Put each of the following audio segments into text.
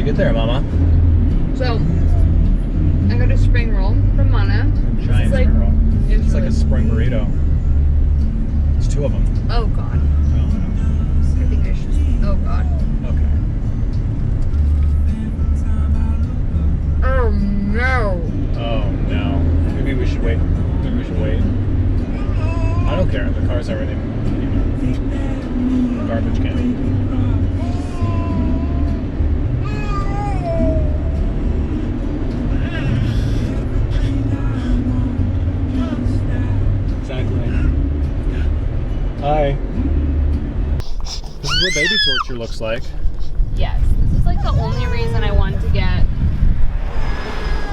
you get there, Mama? So, I got a spring roll from Mana. Giant spring roll. It's like a spring burrito. There's 2 of them. Oh God. Oh no. I think I should. Oh God. Okay. Oh no. Oh no. Maybe we should wait. Maybe we should wait. I don't care. The car's already, garbage can. Exactly. Hi. This is what baby torture looks like. Yes, this is like the only reason I wanted to get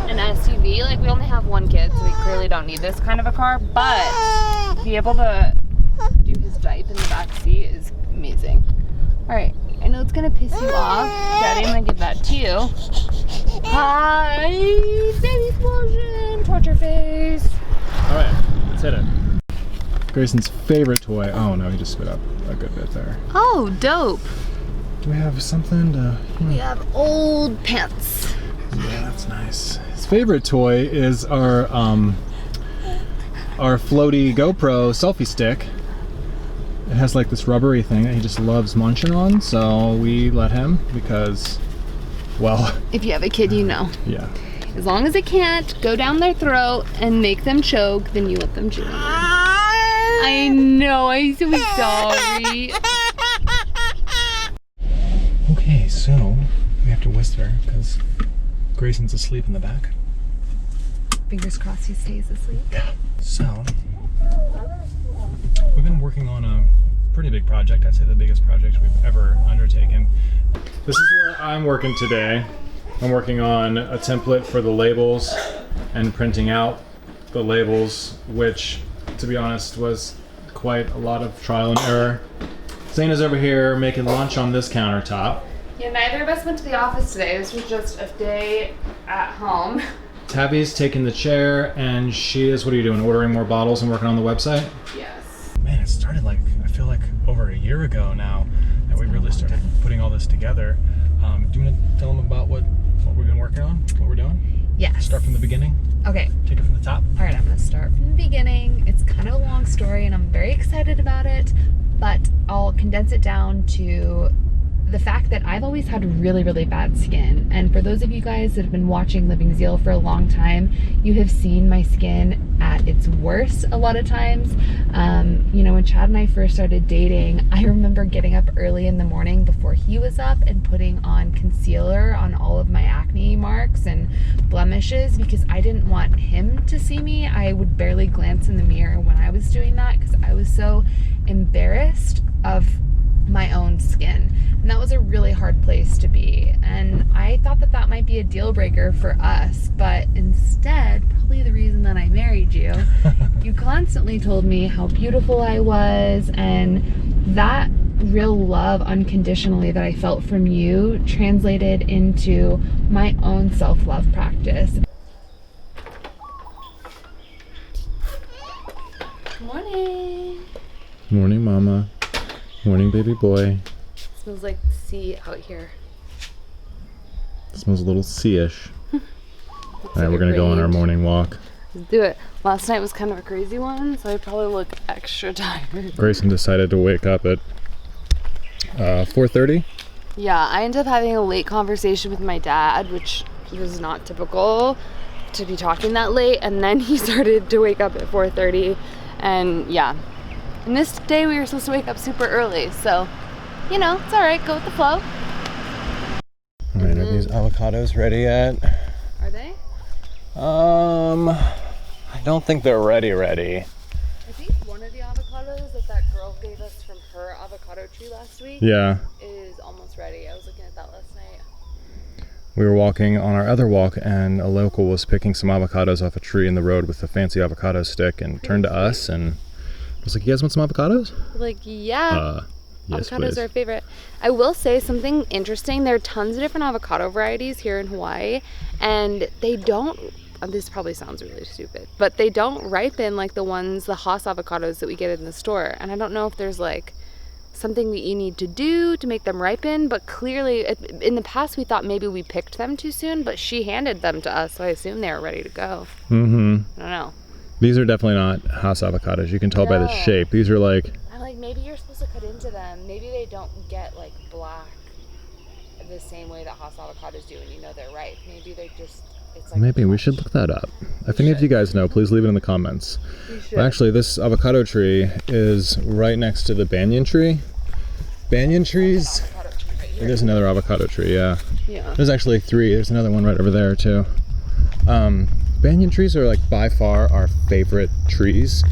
an SUV. Like, we only have 1 kid, so we clearly don't need this kind of a car, but to be able to do his diaper in the back seat is amazing. All right, I know it's gonna piss you off. Daddy, I'm gonna give that to you. Hi, baby explosion, torture face. All right, let's hit it. Grayson's favorite toy. Oh no, he just spit up a good bit there. Oh, dope. Do we have something to... We have old pants. Yeah, that's nice. His favorite toy is our floaty GoPro selfie stick. It has like this rubbery thing that he just loves munching on, so we let him because, well... If you have a kid, you know. Yeah. As long as it can't go down their throat and make them choke, then you let them chew. I know, I'm so sorry. Okay, so we have to whisper because Grayson's asleep in the back. Fingers crossed he stays asleep. Yeah. So, we've been working on a pretty big project. I'd say the biggest project we've ever undertaken. This is where I'm working today. I'm working on a template for the labels and printing out the labels, which, to be honest, was quite a lot of trial and error. Zaina's over here making lunch on this countertop. Yeah, neither of us went to the office today. This was just a day at home. Tabby's taking the chair, and she is, what are you doing, ordering more bottles and working on the website? Yes. Man, it started like, I feel like over a year ago now that we really started putting all this together. Do you want to tell them about what we've been working on, what we're doing? Yes. Start from the beginning? Okay. Take it from the top? All right, I'm gonna start from the beginning. It's kind of a long story and I'm very excited about it, but I'll condense it down to the fact that I've always had really, really bad skin. And for those of you guys that have been watching livingZEAL for a long time, you have seen my skin at its worst a lot of times. You know, when Chad and I first started dating, I remember getting up early in the morning before he was up and putting on concealer on all of my acne marks and blemishes because I didn't want him to see me. I would barely glance in the mirror when I was doing that because I was so embarrassed of my own skin. And that was a really hard place to be. And I thought that that might be a deal breaker for us, but instead, probably the reason that I married you, you constantly told me how beautiful I was, and that real love unconditionally that I felt from you translated into my own self-love practice. Good morning. Morning, Mama. Morning, baby boy. Smells like sea out here. It smells a little sea-ish. All right, we're gonna go on our morning walk. Let's do it. Last night was kind of a crazy one, so I probably look extra tired. Grayson decided to wake up at 4:30. Yeah, I ended up having a late conversation with my dad, which was not typical to be talking that late, and then he started to wake up at 4:30, and yeah. And this day we were supposed to wake up super early, so, you know, it's all right, go with the flow. All right, are these avocados ready yet? Are they? I don't think they're ready. I think one of the avocados that girl gave us from her avocado tree last week is almost ready. I was looking at that last night. We were walking on our other walk, and a local was picking some avocados off a tree in the road with a fancy avocado stick and turned to us and was like, you guys want some avocados? Like, yeah. Yes, Avocados please. are our favorite. I will say something interesting. There are tons of different avocado varieties here in Hawaii, and they don't, this probably sounds really stupid, but they don't ripen like the Haas avocados that we get in the store. And I don't know if there's like something that you need to do to make them ripen, but clearly in the past we thought maybe we picked them too soon, but she handed them to us, so I assume they were ready to go. I don't know. These are definitely not Hass avocados. You can tell by the shape. These are like... I'm like, maybe you're supposed to cut into them. Maybe they don't get like black the same way that Hass avocados do, and you know they're ripe. Maybe they're just... It's like maybe we should look that up. If any of you guys know, please leave it in the comments. But actually, this avocado tree is right next to the banyan tree. Banyan trees. There's another avocado tree. Yeah. There's actually 3. There's another one right over there too. Banyan trees are like by far our favorite trees.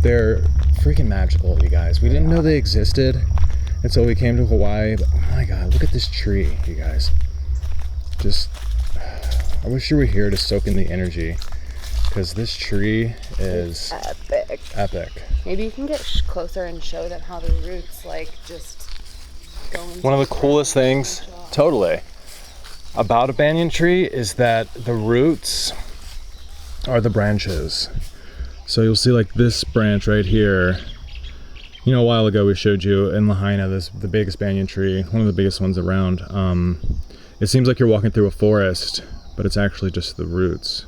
They're freaking magical, you guys. We didn't know they existed until we came to Hawaii. But oh my God, look at this tree, you guys. Just, I wish you were here to soak in the energy, because this tree is epic. Maybe you can get closer and show them how the roots like just go into one of the coolest things, totally, about a banyan tree is that the roots are the branches. So you'll see like this branch right here. You know, a while ago we showed you in Lahaina, the biggest banyan tree, one of the biggest ones around. It seems like you're walking through a forest, but it's actually just the roots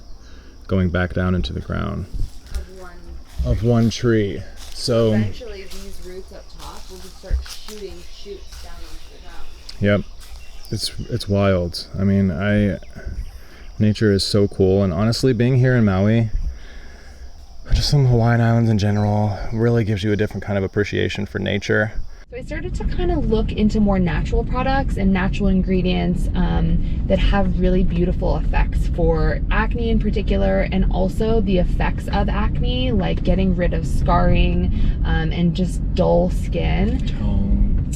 going back down into the ground of one tree. So eventually these roots up top will just start shooting shoots down into the ground. Yep, it's wild. I mean, nature is so cool, and honestly, being here in Maui, just some Hawaiian Islands in general, really gives you a different kind of appreciation for nature. So I started to kind of look into more natural products and natural ingredients that have really beautiful effects for acne in particular, and also the effects of acne, like getting rid of scarring and just dull skin.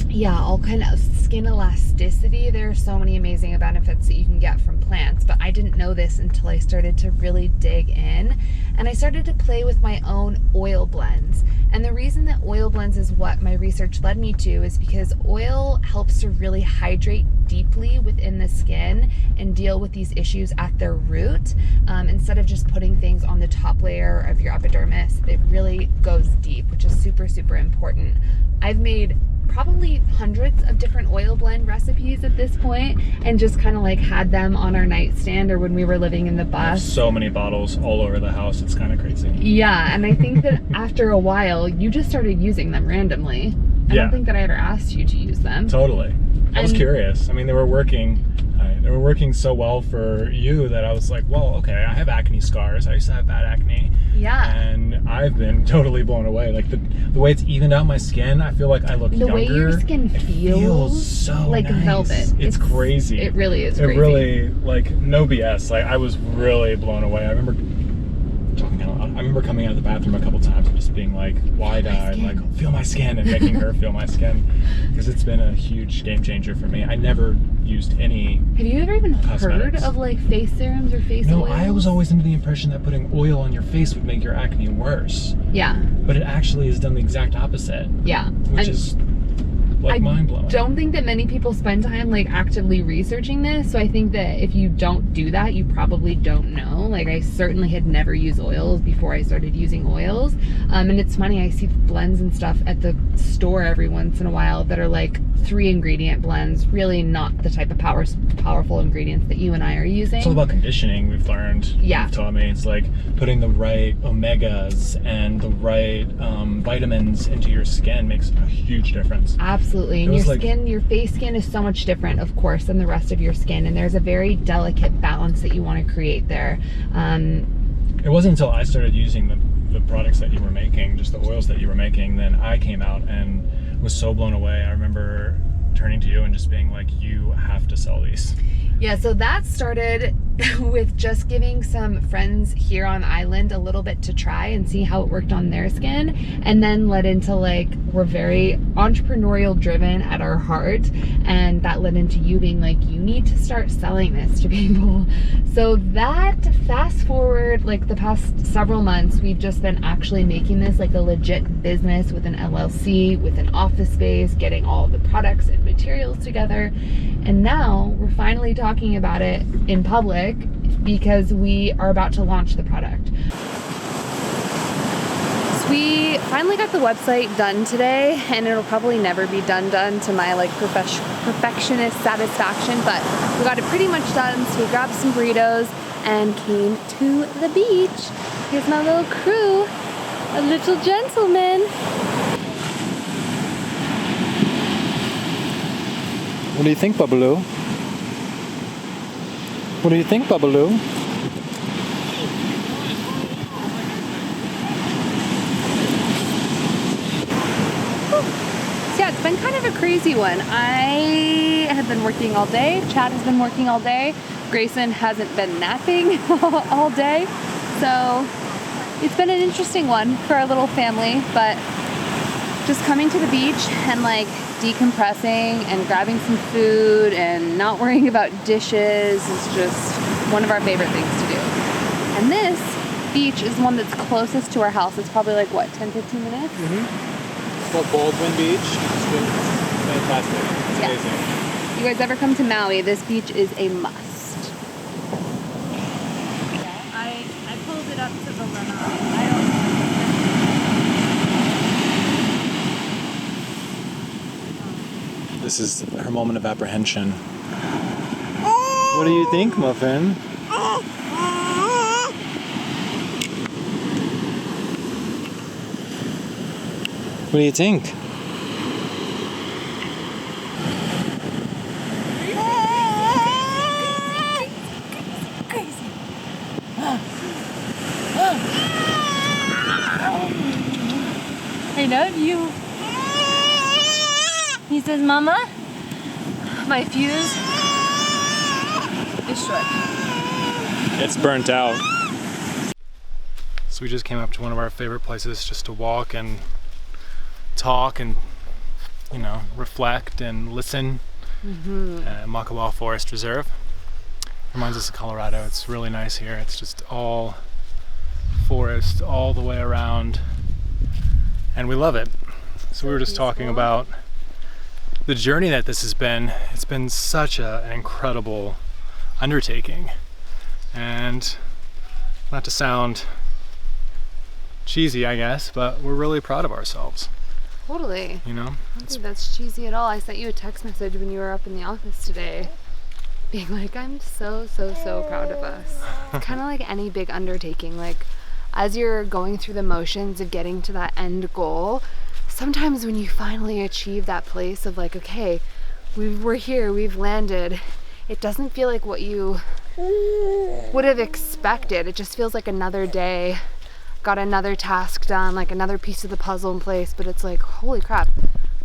Yeah, all kind of skin elasticity. There are so many amazing benefits that you can get from plants, but I didn't know this until I started to really dig in, and I started to play with my own oil blends. And the reason that oil blends is what my research led me to is because oil helps to really hydrate deeply within the skin and deal with these issues at their root. Instead of just putting things on the top layer of your epidermis, it really goes deep, which is super, super important. I've made probably hundreds of different oil blend recipes at this point, and just kind of like had them on our nightstand or when we were living in the bus. So many bottles all over the house, it's kind of crazy. Yeah, and I think that after a while you just started using them randomly. I don't think that I ever asked you to use them. Totally. I was curious. I mean, they were working so well for you that I was like, well, okay, I have acne scars. I used to have bad acne. Yeah. And I've been totally blown away. Like the way it's evened out my skin, I feel like I look younger. The way your skin feels so like nice. Velvet. It's crazy. It really is crazy. It really, like, no BS. Like, I was really blown away. I remember coming out of the bathroom a couple times and just being like wide-eyed, like, feel my skin, and making her feel my skin, because it's been a huge game changer for me. I never used any Have you ever even cosmetics. heard of like face serums or face oils? No, I was always under the impression that putting oil on your face would make your acne worse. Yeah. But it actually has done the exact opposite. Yeah. Which is like mind-blowing. I don't think that many people spend time like actively researching this, so I think that if you don't do that, you probably don't know. Like, I certainly had never used oils before I started using oils, and it's funny, I see blends and stuff at the store every once in a while that are like 3 ingredient blends, really not the type of powerful ingredients that you and I are using. It's all about conditioning, we've learned. Yeah. You've taught me. It's like putting the right omegas and the right vitamins into your skin makes a huge difference. Absolutely. And your skin, your face skin is so much different, of course, than the rest of your skin, and there's a very delicate balance that you want to create there. It wasn't until I started using the products that you were making, just the oils that you were making, then I came out and was so blown away. I remember turning to you and just being like, you have to sell these. Yeah, so that started with just giving some friends here on island a little bit to try and see how it worked on their skin, and then led into like, we're very entrepreneurial driven at our heart, and that led into you being like, you need to start selling this to people. So that, fast forward like the past several months, we've just been actually making this like a legit business with an LLC, with an office space, getting all of the products and materials together, and now we're finally talking about it in public because we are about to launch the product. We finally got the website done today, and it'll probably never be done to my like perfectionist satisfaction, but we got it pretty much done. So we grabbed some burritos and came to the beach. Here's my little crew, a little gentleman. What do you think, Babaloo? What do you think, Babaloo? Yeah, it's been kind of a crazy one. I have been working all day. Chad has been working all day. Grayson hasn't been napping all day. So it's been an interesting one for our little family, but just coming to the beach and like decompressing and grabbing some food and not worrying about dishes is just one of our favorite things to do. And this beach is one that's closest to our house. It's probably like what, 10-15 minutes? It's called Baldwin Beach. It's been fantastic. It's amazing. If you guys ever come to Maui, this beach is a must. I pulled it up to the limit. This is her moment of apprehension. What do you think, Muffin? What do you think? I love you. He says, Mama, my fuse is short. It's burnt out. So we just came up to one of our favorite places just to walk and talk and, you know, reflect and listen. Makawa Forest Reserve. Reminds us of Colorado. It's really nice here. It's just all forest all the way around, and we love it. So we were just talking about the journey that this has been. It's been such an incredible undertaking, and not to sound cheesy, I guess, but we're really proud of ourselves. Totally. You know? I don't think that's cheesy at all. I sent you a text message when you were up in the office today, being like, I'm so proud of us. It's kind of like any big undertaking. Like, as you're going through the motions of getting to that end goal, sometimes when you finally achieve that place of like, okay, we're here, we've landed, it doesn't feel like what you would have expected. It just feels like another day, got another task done, like another piece of the puzzle in place, but it's like, holy crap,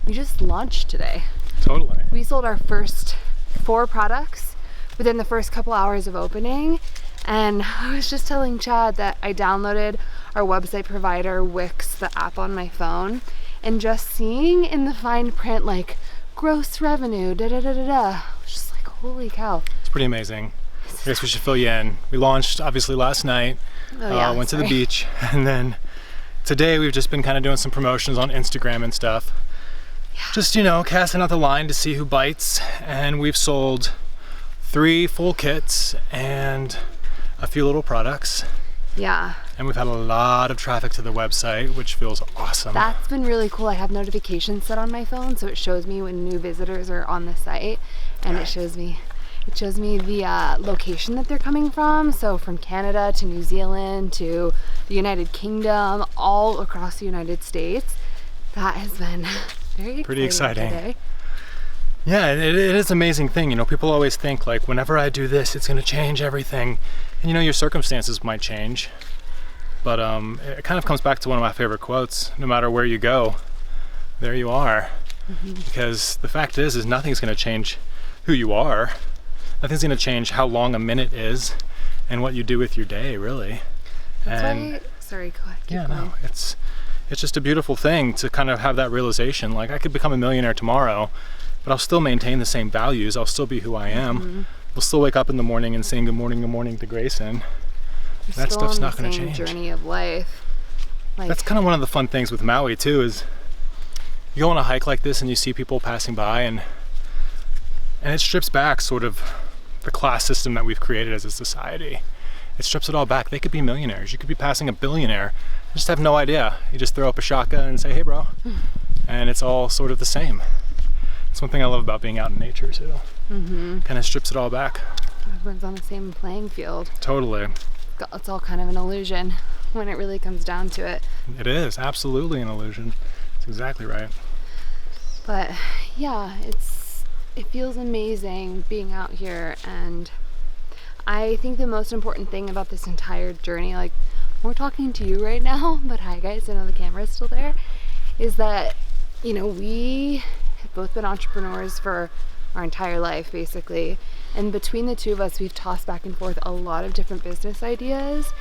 we just launched today. Totally. We sold our first 4 products within the first couple hours of opening, and I was just telling Chad that I downloaded our website provider Wix, the app, on my phone, and just seeing in the fine print like gross revenue, I was just like, holy cow. It's pretty amazing. I guess we should fill you in. We launched obviously last night. Went to the beach, and then today we've just been kind of doing some promotions on Instagram and stuff. Yeah. Just, you know, casting out the line to see who bites, and we've sold 3 full kits and a few little products. Yeah. And we've had a lot of traffic to the website, which feels awesome. That's been really cool. I have notifications set on my phone, so it shows me when new visitors are on the site, and it shows me the location that they're coming from. So from Canada to New Zealand to the United Kingdom, all across the United States. That has been pretty exciting today. Yeah, it is an amazing thing. You know, people always think like, whenever I do this, it's going to change everything. And you know, your circumstances might change. But it kind of comes back to one of my favorite quotes: no matter where you go, there you are. Because the fact is nothing's going to change who you are. Nothing's going to change how long a minute is and what you do with your day, really. That's why, sorry, go ahead. Yeah, no, it's just a beautiful thing to kind of have that realization. Like, I could become a millionaire tomorrow, but I'll still maintain the same values. I'll still be who I am. We'll still wake up in the morning and saying good morning to Grayson. That stuff's not going to change. Journey of life. Like, that's kind of one of the fun things with Maui too, is you go on a hike like this and you see people passing by, and it strips back sort of the class system that we've created as a society. It strips it all back. They could be millionaires. You could be passing a billionaire. You just have no idea. You just throw up a shaka and say, hey bro. And it's all sort of the same. It's one thing I love about being out in nature too. Kind of strips it all back. Everyone's on the same playing field. Totally. It's all kind of an illusion when it really comes down to it. It is absolutely an illusion. That's exactly right. But yeah, it feels amazing being out here, and I think the most important thing about this entire journey, like we're talking to you right now, but hi guys, I know the camera's still there, is that, you know, we have both been entrepreneurs for our entire life basically, and between the two of us we've tossed back and forth a lot of different business ideas,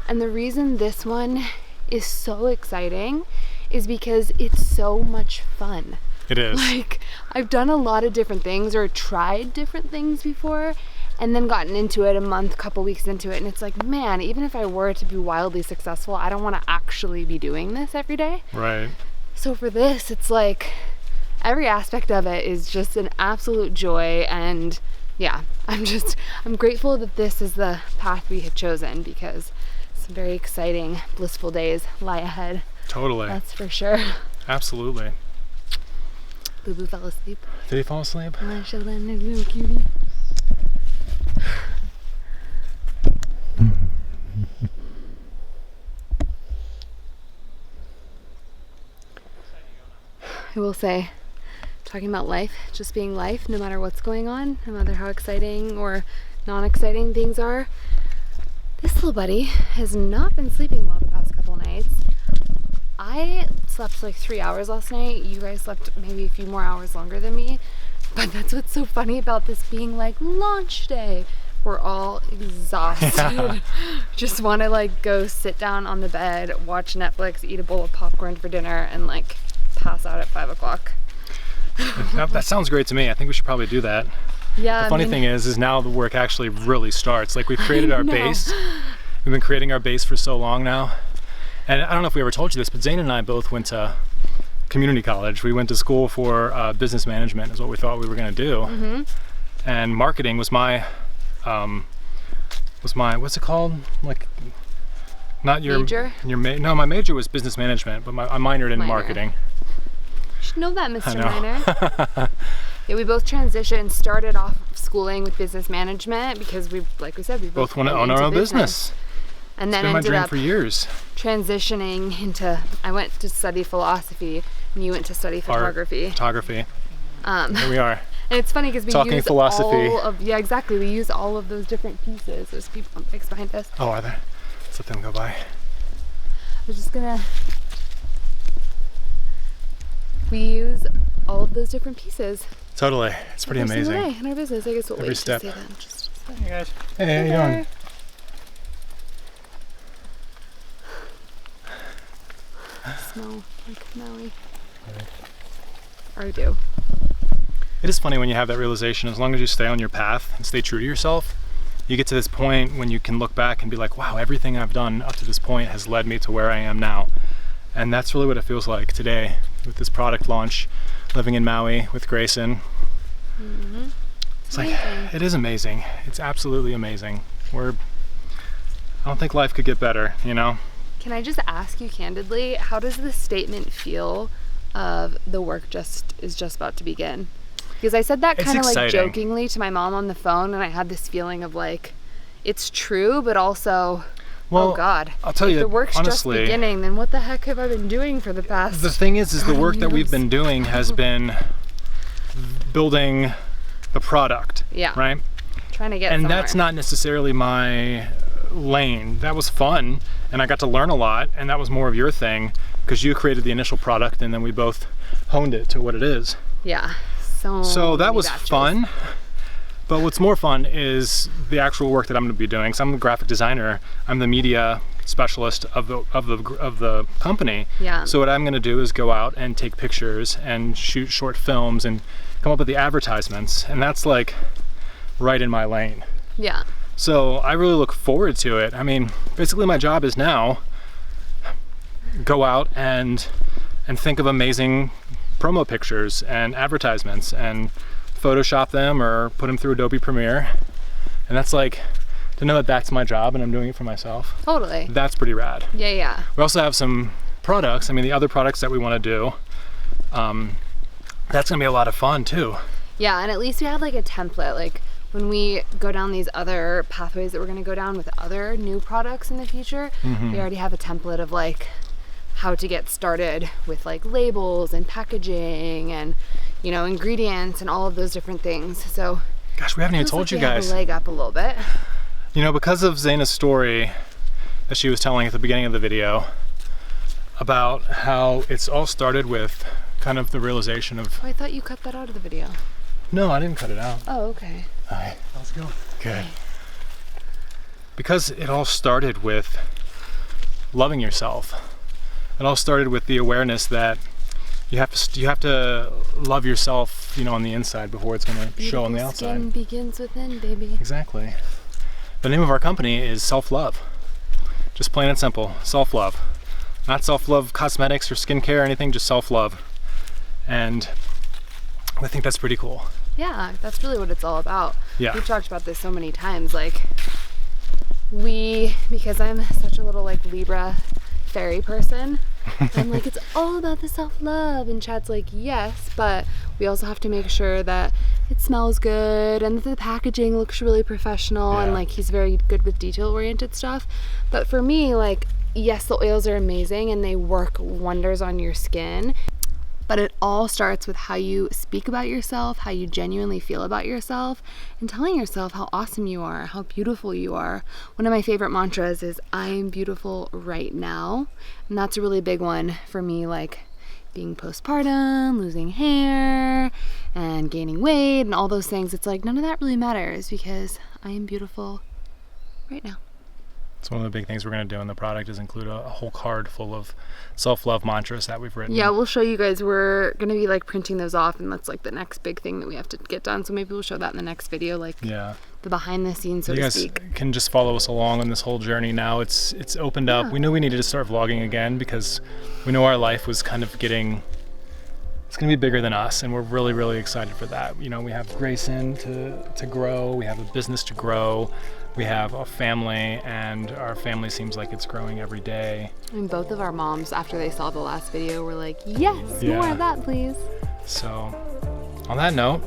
and the reason this one is so exciting is because it's so much fun. It is. Like, I've done a lot of different things or tried different things before and then gotten into it a couple weeks into it, and it's like, man, even if I were to be wildly successful, I don't want to actually be doing this every day. Right. So for this, it's like every aspect of it is just an absolute joy, and yeah, I'm grateful that this is the path we have chosen, because some very exciting, blissful days lie ahead. Totally. That's for sure. Absolutely. Boo Boo fell asleep. Did he fall asleep? My children, little cutie. I will say, talking about life, just being life, no matter what's going on, no matter how exciting or non-exciting things are, this little buddy has not been sleeping well the past couple nights. I slept like 3 hours last night. You guys slept maybe a few more hours longer than me. But that's what's so funny about this being like launch day. We're all exhausted. Yeah. Just want to like go sit down on the bed, watch Netflix, eat a bowl of popcorn for dinner, and like pass out at 5 o'clock. That sounds great to me. I think we should probably do that. Yeah. The funny thing is now the work actually really starts. Like we've created our base. We've been creating our base for so long now. And I don't know if we ever told you this, but Zane and I both went to community college. We went to school for business management is what we thought we were going to do. And marketing was my, what's it called? Like, not your major? No, my major was business management, but I minored in marketing. You should know that, Mr. Minor. Yeah, we both started off schooling with business management because like we said, we both want to own our own business. And then it's been my ended dream up for years. Transitioning into, I went to study philosophy and you went to study photography. Photography. Here we are. And it's funny because we talking use philosophy. yeah, exactly. We use all of those different pieces. There's people on bikes behind us. Oh, are there? Let's let them go by. We're just gonna. We use all of those different pieces. Totally. It's pretty amazing. Every single day in our business. I guess we'll Every wait step. to say that. Just hey guys. Hey, how you doing? Smell like Maui. Or do. It is funny when you have that realization, as long as you stay on your path and stay true to yourself, you get to this point when you can look back and be like, wow, everything I've done up to this point has led me to where I am now. And that's really what it feels like today with this product launch, living in Maui with Grayson. It's like, it is amazing. It's absolutely amazing. I don't think life could get better, you know? Can I just ask you candidly, how does the statement feel of the work is just about to begin? Because I said that kind of like jokingly to my mom on the phone, and I had this feeling of like, it's true, but also, well, oh God, I'll tell you, if the work's honestly, just beginning, then what the heck have I been doing for the past? The thing is the work that we've been doing has been building the product, right? Trying to get and somewhere. That's not necessarily my lane. That was fun, and I got to learn a lot, and that was more of your thing because you created the initial product, and then we both honed it to what it is. Yeah. So that was fun, but what's more fun is the actual work that I'm going to be doing. So I'm the graphic designer. I'm the media specialist of the company. Yeah. So what I'm going to do is go out and take pictures and shoot short films and come up with the advertisements, and that's like right in my lane. Yeah. So I really look forward to it. I mean, basically my job is now go out and think of amazing promo pictures and advertisements and Photoshop them or put them through Adobe Premiere. And that's like, to know that that's my job and I'm doing it for myself. Totally. That's pretty rad. Yeah, yeah. We also have some products, I mean the other products that we want to do, that's gonna be a lot of fun too. Yeah, and at least we have like a template. Like when we go down these other pathways that we're gonna go down with other new products in the future, we already have a template of like how to get started with like labels and packaging and, you know, ingredients and all of those different things. So gosh, we haven't even told you guys. Have a leg up a little bit. You know, because of Zaina's story that she was telling at the beginning of the video about how it's all started with kind of the realization of... Oh, I thought you cut that out of the video. No, I didn't cut it out. Oh, okay. All right, let's go. Good. Because it all started with loving yourself. It all started with the awareness that you have to love yourself, you know, on the inside before it's going to show on the outside. Skin begins within, baby. Exactly. The name of our company is Self-Love. Just plain and simple, self-love. Not self-love cosmetics or skincare or anything, just self-love. And I think that's pretty cool. Yeah, that's really what it's all about. Yeah. We've talked about this so many times. Like, because I'm such a little like Libra fairy person, I'm like, it's all about the self-love. And Chad's like, yes, but we also have to make sure that it smells good and the packaging looks really professional. Yeah. And like, he's very good with detail-oriented stuff. But for me, like, yes, the oils are amazing and they work wonders on your skin. But it all starts with how you speak about yourself, how you genuinely feel about yourself, and telling yourself how awesome you are, how beautiful you are. One of my favorite mantras is, I am beautiful right now. And that's a really big one for me, like being postpartum, losing hair, and gaining weight, and all those things. It's like, none of that really matters because I am beautiful right now. So one of the big things we're going to do in the product is include a whole card full of self-love mantras that we've written. Yeah, we'll show you guys. We're going to be like printing those off, and that's like the next big thing that we have to get done. So maybe we'll show that in the next video, like the behind the scenes, so to speak. You guys can just follow us along on this whole journey now. It's opened up. We knew we needed to start vlogging again because we know our life was kind of getting... It's going to be bigger than us, and we're really, really excited for that. You know, we have Grayson to grow. We have a business to grow. We have a family, and our family seems like it's growing every day. And both of our moms, after they saw the last video, were like, yes, more of that, please. So, on that note,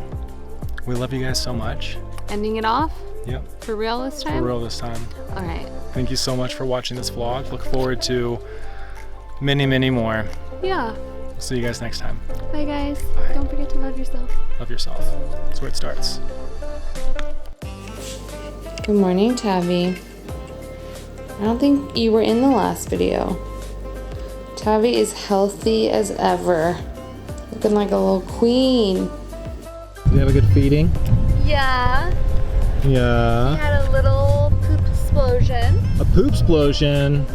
we love you guys so much. Ending it off? Yep. For real this time? For real this time. All right. Thank you so much for watching this vlog. Look forward to many, many more. Yeah. See you guys next time. Bye, guys. Bye. Don't forget to love yourself. Love yourself. That's where it starts. Good morning, Tavi. I don't think you were in the last video. Tavi is healthy as ever. Looking like a little queen. Did you have a good feeding? Yeah. Yeah. He had a little poop explosion. A poop explosion.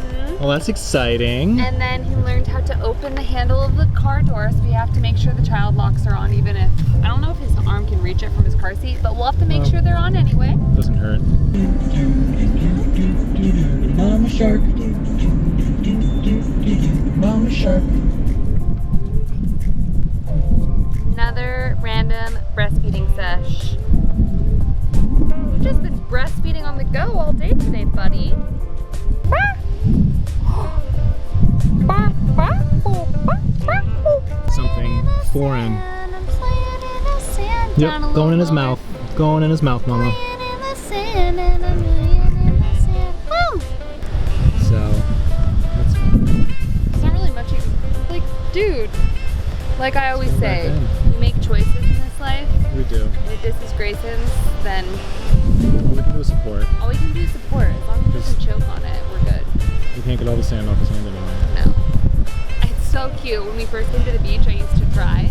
Well, that's exciting. And then he learned how to open the handle of the car door, so we have to make sure the child locks are on, even if, I don't know if his arm can reach it from his car seat, but we'll have to make sure they're on anyway. Doesn't hurt. Mama shark. Mama shark. Another random breastfeeding sesh. You've just been breastfeeding on the go all day today, buddy. Something foreign. Yep, going in his mouth. Going in his mouth, Mama. So, that's fun. It's not really much. Like, dude, like I always say, we make choices in this life. We do. And if this is Grayson's, then All we can do is support. all we can do is support. As long as he doesn't choke on it, we're good. We can't get all the sand off his hand anyway. No. It's so cute. When we first came to the beach, I used to try.